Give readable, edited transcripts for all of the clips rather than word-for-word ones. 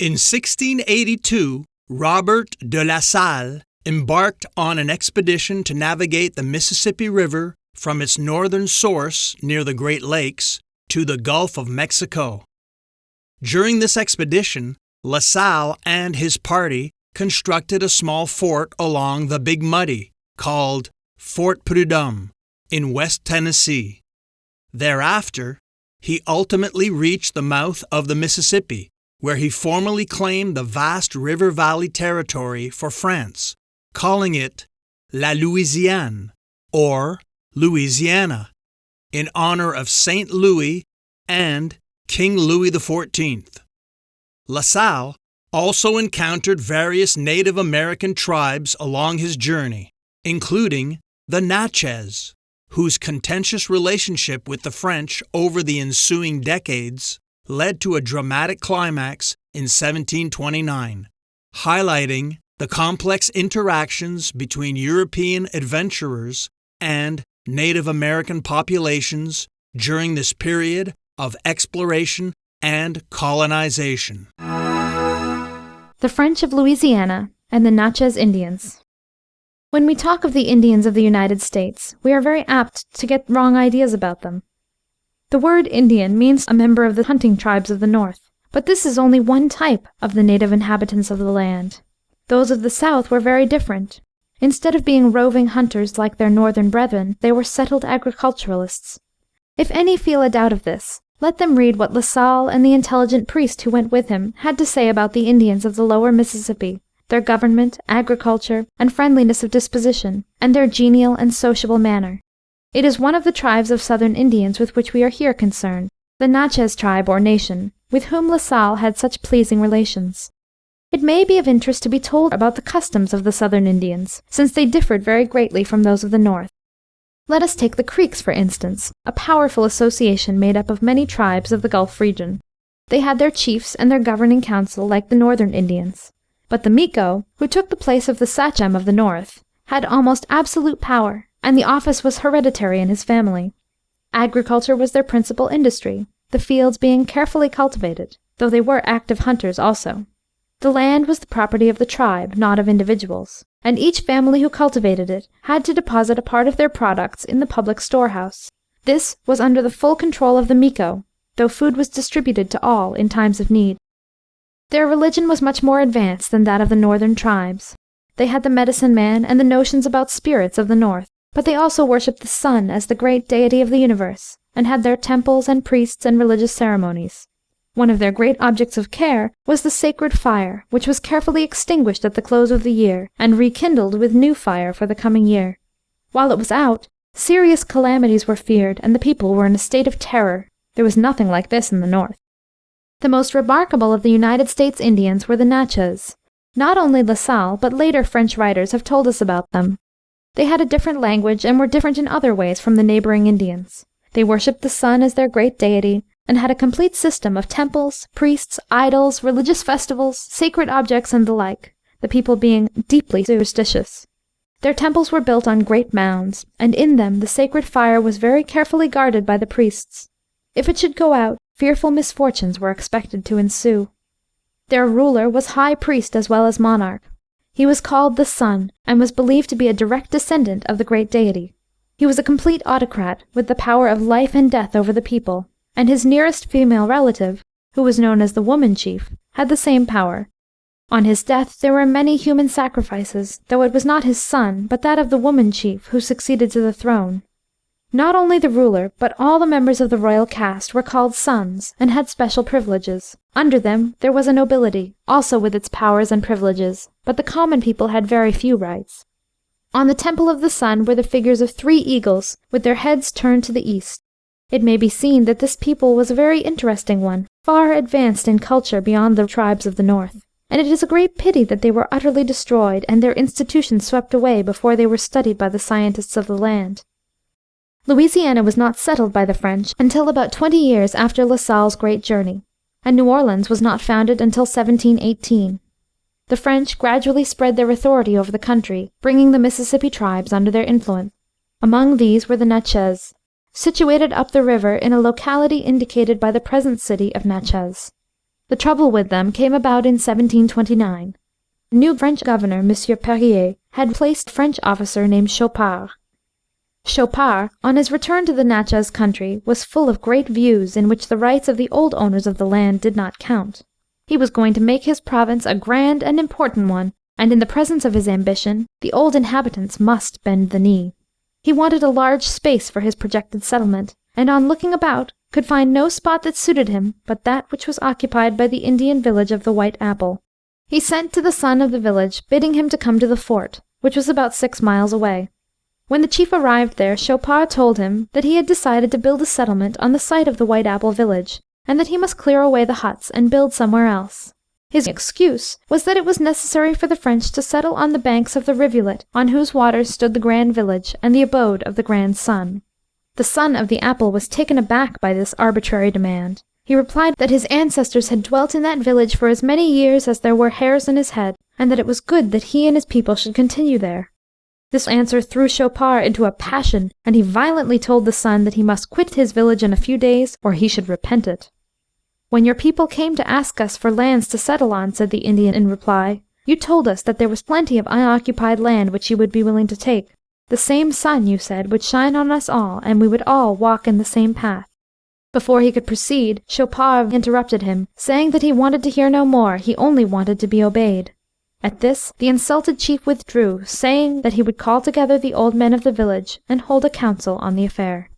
In 1682, Robert de La Salle embarked on an expedition to navigate the Mississippi River from its northern source near the Great Lakes to the Gulf of Mexico. During this expedition, La Salle and his party constructed a small fort along the Big Muddy called Fort Prud'homme in West Tennessee. Thereafter, he ultimately reached the mouth of the Mississippi, where he formally claimed the vast river valley territory for France, calling it La Louisiane, or Louisiana, in honor of Saint Louis and King Louis XIV. La Salle also encountered various Native American tribes along his journey, including the Natchez, whose contentious relationship with the French over the ensuing decades led to a dramatic climax in 1729, highlighting the complex interactions between European adventurers and Native American populations during this period of exploration and colonization. The French of Louisiana and the Natchez Indians. When we talk of the Indians of the United States, we are very apt to get wrong ideas about them. The word Indian means a member of the hunting tribes of the North, but this is only one type of the native inhabitants of the land. Those of the South were very different. Instead of being roving hunters like their northern brethren, they were settled agriculturalists. If any feel a doubt of this, let them read what La Salle and the intelligent priest who went with him had to say about the Indians of the lower Mississippi, their government, agriculture, and friendliness of disposition, and their genial and sociable manner. It is one of the tribes of southern Indians with which we are here concerned, the Natchez tribe or nation, with whom La Salle had such pleasing relations. It may be of interest to be told about the customs of the southern Indians, since they differed very greatly from those of the north. Let us take the Creeks, for instance, a powerful association made up of many tribes of the Gulf region. They had their chiefs and their governing council like the northern Indians. But the Miko, who took the place of the sachem of the north, had almost absolute power, and the office was hereditary in his family. Agriculture was their principal industry, the fields being carefully cultivated, though they were active hunters also. The land was the property of the tribe, not of individuals, and each family who cultivated it had to deposit a part of their products in the public storehouse. This was under the full control of the Miko, though food was distributed to all in times of need. Their religion was much more advanced than that of the northern tribes. They had the medicine man and the notions about spirits of the north, but they also worshipped the sun as the great deity of the universe, and had their temples and priests and religious ceremonies. One of their great objects of care was the sacred fire, which was carefully extinguished at the close of the year, and rekindled with new fire for the coming year. While it was out, serious calamities were feared, and the people were in a state of terror. There was nothing like this in the north. The most remarkable of the United States Indians were the Natchez. Not only La Salle, but later French writers have told us about them. They had a different language and were different in other ways from the neighboring Indians. They worshipped the sun as their great deity, and had a complete system of temples, priests, idols, religious festivals, sacred objects, and the like, the people being deeply superstitious. Their temples were built on great mounds, and in them the sacred fire was very carefully guarded by the priests. If it should go out, fearful misfortunes were expected to ensue. Their ruler was high priest as well as monarch. He was called the Sun, and was believed to be a direct descendant of the great deity. He was a complete autocrat, with the power of life and death over the people, and his nearest female relative, who was known as the woman chief, had the same power. On his death there were many human sacrifices, though it was not his son, but that of the woman chief who succeeded to the throne. Not only the ruler, but all the members of the royal caste were called sons, and had special privileges. Under them there was a nobility, also with its powers and privileges, but the common people had very few rights. On the temple of the sun were the figures of 3 eagles, with their heads turned to the east. It may be seen that this people was a very interesting one, far advanced in culture beyond the tribes of the north, and it is a great pity that they were utterly destroyed and their institutions swept away before they were studied by the scientists of the land. Louisiana was not settled by the French until about 20 years after La Salle's great journey, and New Orleans was not founded until 1718. The French gradually spread their authority over the country, bringing the Mississippi tribes under their influence. Among these were the Natchez, situated up the river in a locality indicated by the present city of Natchez. The trouble with them came about in 1729. The new French governor, Monsieur Perrier, had placed a French officer named Chopard. Chopard, on his return to the Natchez country, was full of great views in which the rights of the old owners of the land did not count. He was going to make his province a grand and important one, and in the presence of his ambition, the old inhabitants must bend the knee. He wanted a large space for his projected settlement, and on looking about, could find no spot that suited him but that which was occupied by the Indian village of the White Apple. He sent to the son of the village, bidding him to come to the fort, which was about 6 miles away. When the chief arrived there, Chopard told him that he had decided to build a settlement on the site of the White Apple village, and that he must clear away the huts and build somewhere else. His excuse was that it was necessary for the French to settle on the banks of the rivulet on whose waters stood the grand village and the abode of the grand sun. The son of the apple was taken aback by this arbitrary demand. He replied that his ancestors had dwelt in that village for as many years as there were hairs in his head, and that it was good that he and his people should continue there. This answer threw Chopard into a passion, and he violently told the son that he must quit his village in a few days, or he should repent it. "When your people came to ask us for lands to settle on," said the Indian in reply, "you told us that there was plenty of unoccupied land which you would be willing to take. The same sun, you said, would shine on us all, and we would all walk in the same path." Before he could proceed, Chopard interrupted him, saying that he wanted to hear no more, he only wanted to be obeyed. At this, the insulted chief withdrew, saying that he would call together the old men of the village and hold a council on the affair.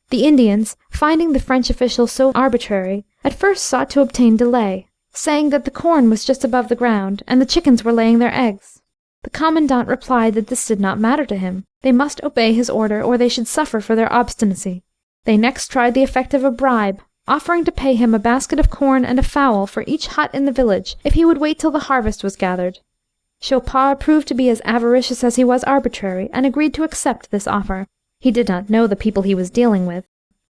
The Indians, finding the French official so arbitrary, at first sought to obtain delay, saying that the corn was just above the ground, and the chickens were laying their eggs. The commandant replied that this did not matter to him. They must obey his order, or they should suffer for their obstinacy. They next tried the effect of a bribe, offering to pay him a basket of corn and a fowl for each hut in the village if he would wait till the harvest was gathered. Chopard proved to be as avaricious as he was arbitrary, and agreed to accept this offer. He did not know the people he was dealing with.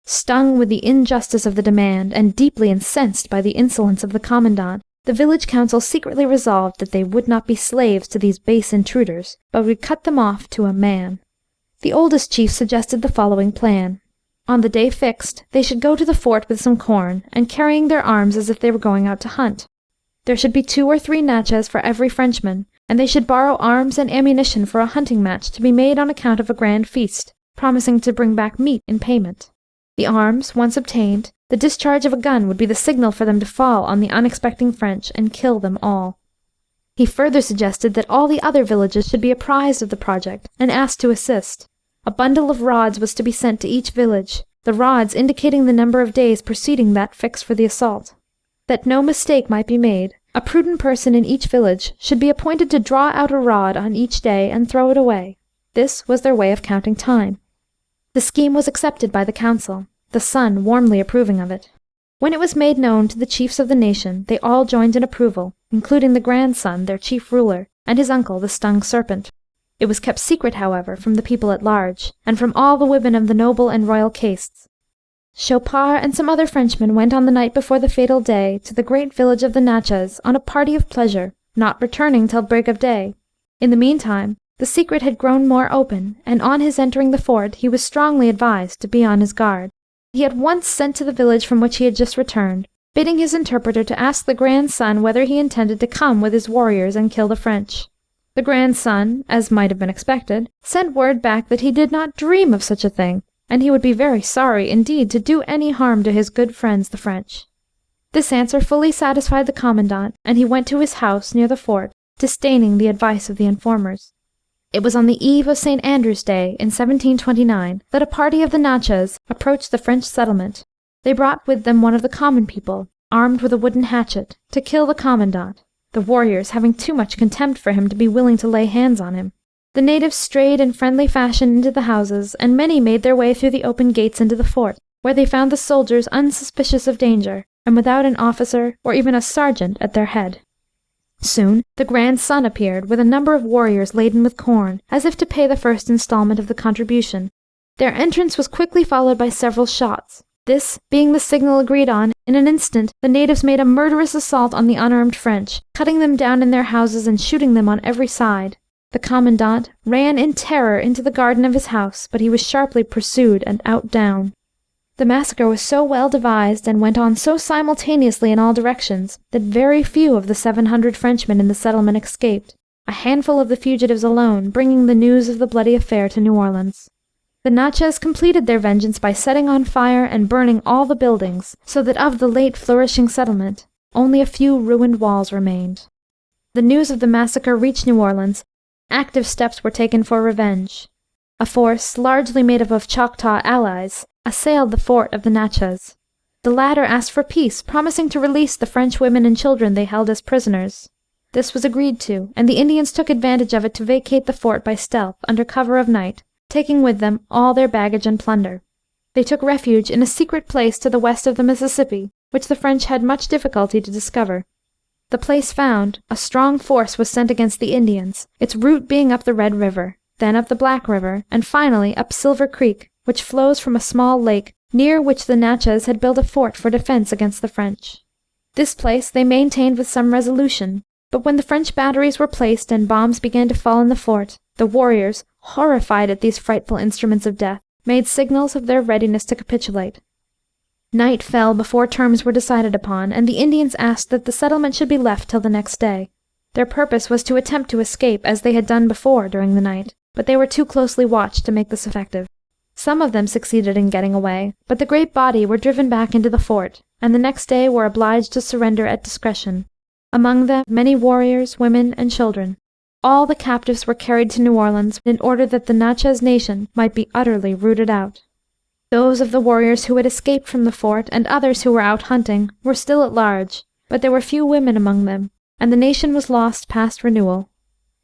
Stung with the injustice of the demand, and deeply incensed by the insolence of the commandant, the village council secretly resolved that they would not be slaves to these base intruders, but would cut them off to a man. The oldest chief suggested the following plan. On the day fixed, they should go to the fort with some corn, and carrying their arms as if they were going out to hunt. There should be 2 or 3 Natchez for every Frenchman, and they should borrow arms and ammunition for a hunting match to be made on account of a grand feast, promising to bring back meat in payment. The arms, once obtained, the discharge of a gun would be the signal for them to fall on the unexpecting French and kill them all. He further suggested that all the other villages should be apprised of the project and asked to assist. A bundle of rods was to be sent to each village, the rods indicating the number of days preceding that fixed for the assault. That no mistake might be made, a prudent person in each village should be appointed to draw out a rod on each day and throw it away. This was their way of counting time. The scheme was accepted by the council, the son warmly approving of it. When it was made known to the chiefs of the nation, they all joined in approval, including the grandson, their chief ruler, and his uncle, the stung serpent. It was kept secret, however, from the people at large, and from all the women of the noble and royal castes. Chopard and some other Frenchmen went on the night before the fatal day to the great village of the Natchez on a party of pleasure, not returning till break of day. In the meantime, the secret had grown more open, and on his entering the fort he was strongly advised to be on his guard. He at once sent to the village from which he had just returned, bidding his interpreter to ask the grandson whether he intended to come with his warriors and kill the French. The grandson, as might have been expected, sent word back that he did not dream of such a thing, and he would be very sorry indeed to do any harm to his good friends the French. This answer fully satisfied the commandant, and he went to his house near the fort, disdaining the advice of the informers. It was on the eve of St. Andrew's Day in 1729 that a party of the Natchez approached the French settlement. They brought with them one of the common people, armed with a wooden hatchet, to kill the commandant, the warriors having too much contempt for him to be willing to lay hands on him. The natives strayed in friendly fashion into the houses, and many made their way through the open gates into the fort, where they found the soldiers unsuspicious of danger, and without an officer or even a sergeant at their head. Soon the grandson appeared with a number of warriors laden with corn, as if to pay the first installment of the contribution. Their entrance was quickly followed by several shots. This being the signal agreed on, in an instant the natives made a murderous assault on the unarmed French, cutting them down in their houses and shooting them on every side. The commandant ran in terror into the garden of his house, but he was sharply pursued and outdown. The massacre was so well devised and went on so simultaneously in all directions that very few of the 700 Frenchmen in the settlement escaped, a handful of the fugitives alone bringing the news of the bloody affair to New Orleans. The Natchez completed their vengeance by setting on fire and burning all the buildings, so that of the late flourishing settlement, only a few ruined walls remained. The news of the massacre reached New Orleans. Active steps were taken for revenge. A force, largely made up of Choctaw allies, assailed the fort of the Natchez. The latter asked for peace, promising to release the French women and children they held as prisoners. This was agreed to, and the Indians took advantage of it to vacate the fort by stealth under cover of night, taking with them all their baggage and plunder. They took refuge in a secret place to the west of the Mississippi, which the French had much difficulty to discover. The place found, a strong force was sent against the Indians, its route being up the Red River, then up the Black River, and finally up Silver Creek, which flows from a small lake near which the Natchez had built a fort for defense against the French. This place they maintained with some resolution, but when the French batteries were placed and bombs began to fall in the fort, the warriors, horrified at these frightful instruments of death, made signals of their readiness to capitulate. Night fell before terms were decided upon, and the Indians asked that the settlement should be left till the next day. Their purpose was to attempt to escape as they had done before during the night, but they were too closely watched to make this effective. Some of them succeeded in getting away, but the great body were driven back into the fort, and the next day were obliged to surrender at discretion. Among them many warriors, women, and children. All the captives were carried to New Orleans in order that the Natchez nation might be utterly rooted out. Those of the warriors who had escaped from the fort, and others who were out hunting, were still at large, but there were few women among them, and the nation was lost past renewal.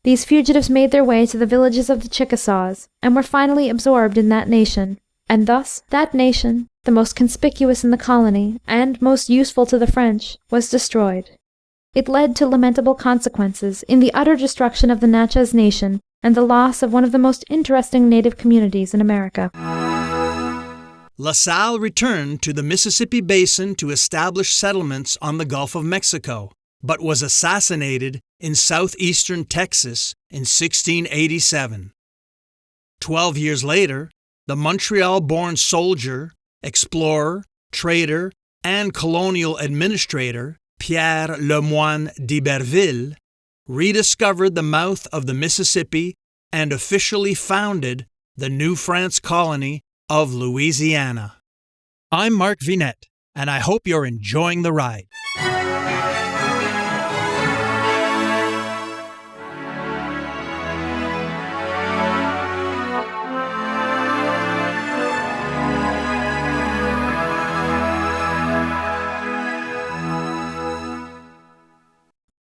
These fugitives made their way to the villages of the Chickasaws, and were finally absorbed in that nation, and thus that nation, the most conspicuous in the colony, and most useful to the French, was destroyed. It led to lamentable consequences in the utter destruction of the Natchez nation and the loss of one of the most interesting native communities in America. La Salle returned to the Mississippi Basin to establish settlements on the Gulf of Mexico, but was assassinated in southeastern Texas in 1687. 12 years later, the Montreal-born soldier, explorer, trader, and colonial administrator Pierre Le Moyne d'Iberville rediscovered the mouth of the Mississippi and officially founded the New France colony of Louisiana. I'm Mark Vinette, and I hope you're enjoying the ride.